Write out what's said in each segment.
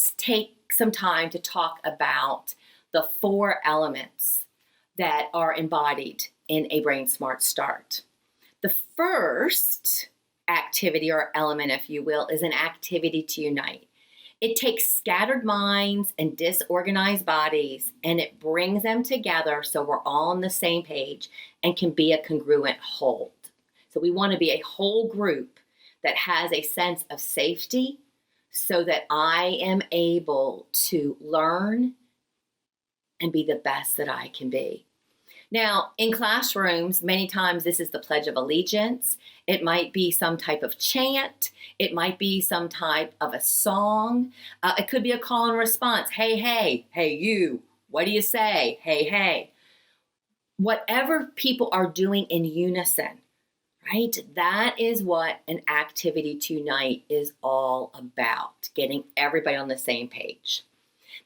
let's take some time to talk about the 4 elements that are embodied in a Brain Smart Start. The first activity or element, if you will, is an activity to unite. It takes scattered minds and disorganized bodies and it brings them together so we're all on the same page and can be a congruent whole. So we want to be a whole group that has a sense of safety so that I am able to learn and be the best that I can be. Now, in classrooms, many times this is the Pledge of Allegiance. It might be some type of chant. It might be some type of a song. It could be a call and response. Hey, hey, hey, you. What do you say? Hey, hey. Whatever people are doing in unison, right? That is what an activity to unite is all about, getting everybody on the same page.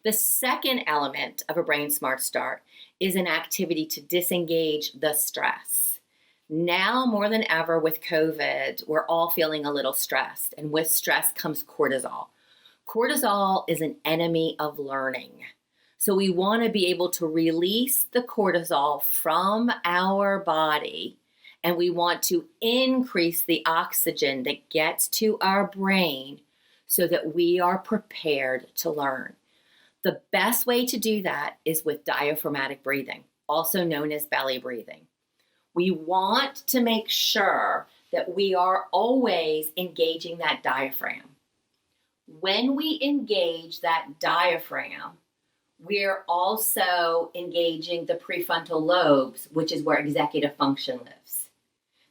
The second element of a Brain Smart Start is an activity to disengage the stress. Now more than ever with COVID, we're all feeling a little stressed, and with stress comes cortisol. Cortisol is an enemy of learning. So we want to be able to release the cortisol from our body, and we want to increase the oxygen that gets to our brain so that we are prepared to learn. The best way to do that is with diaphragmatic breathing, also known as belly breathing. We want to make sure that we are always engaging that diaphragm. When we engage that diaphragm, we're also engaging the prefrontal lobes, which is where executive function lives.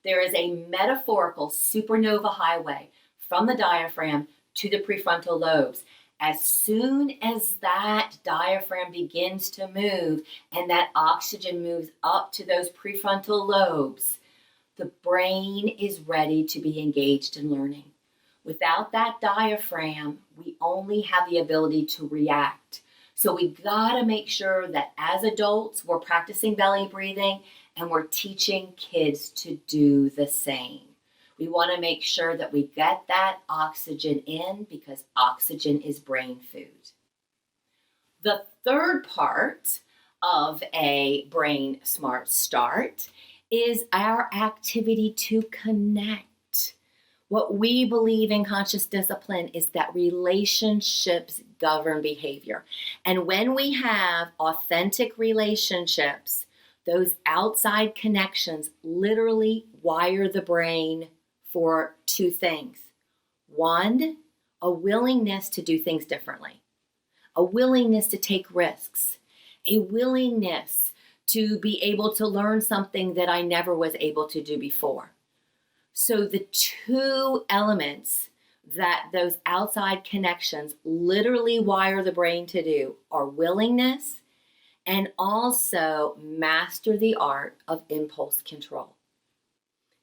There is a metaphorical supernova highway from the diaphragm to the prefrontal lobes. As soon as that diaphragm begins to move and that oxygen moves up to those prefrontal lobes, the brain is ready to be engaged in learning. Without that diaphragm, we only have the ability to react. So we gotta make sure that as adults, we're practicing belly breathing and we're teaching kids to do the same. We want to make sure that we get that oxygen in because oxygen is brain food. The third part of a Brain Smart Start is our activity to connect. What we believe in conscious discipline is that relationships govern behavior. And when we have authentic relationships, those outside connections literally wire the brain for 2 things. 1, a willingness to do things differently, a willingness to take risks, a willingness to be able to learn something that I never was able to do before. So the 2 elements that those outside connections literally wire the brain to do are willingness and also master the art of impulse control.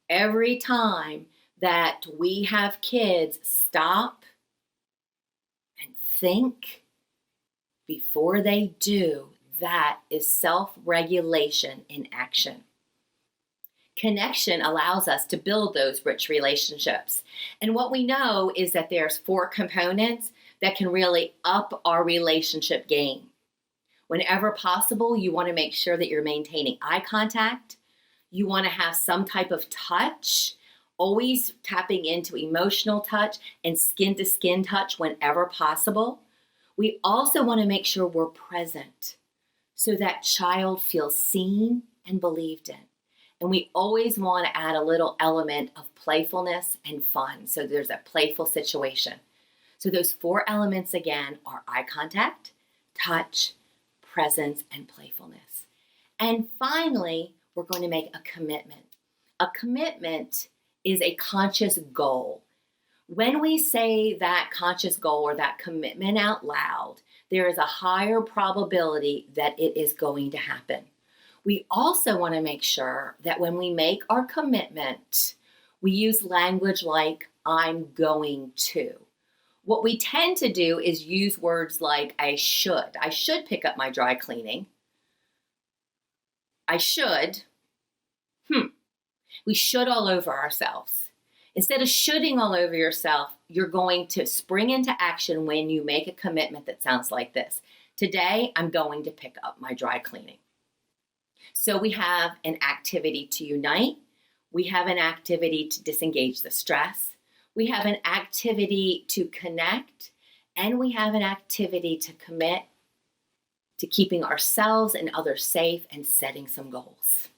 Every time that we have kids stop and think before they do, that is self-regulation in action. Connection allows us to build those rich relationships. And what we know is that there's 4 components that can really up our relationship game. Whenever possible, you want to make sure that you're maintaining eye contact. You want to have some type of touch, always tapping into emotional touch and skin-to-skin touch whenever possible. We also want to make sure we're present so that child feels seen and believed in. And we always want to add a little element of playfulness and fun, so there's a playful situation. So those 4 elements again are eye contact, touch, presence, and playfulness. And finally, we're going to make a commitment. A commitment is a conscious goal. When we say that conscious goal or that commitment out loud, there is a higher probability that it is going to happen. We also want to make sure that when we make our commitment, we use language like, I'm going to. What we tend to do is use words like, I should. I should pick up my dry cleaning. I should. We should all over ourselves. Instead of shoulding all over yourself, you're going to spring into action when you make a commitment that sounds like this. Today, I'm going to pick up my dry cleaning. So we have an activity to unite. We have an activity to disengage the stress. We have an activity to connect. And we have an activity to commit to keeping ourselves and others safe and setting some goals.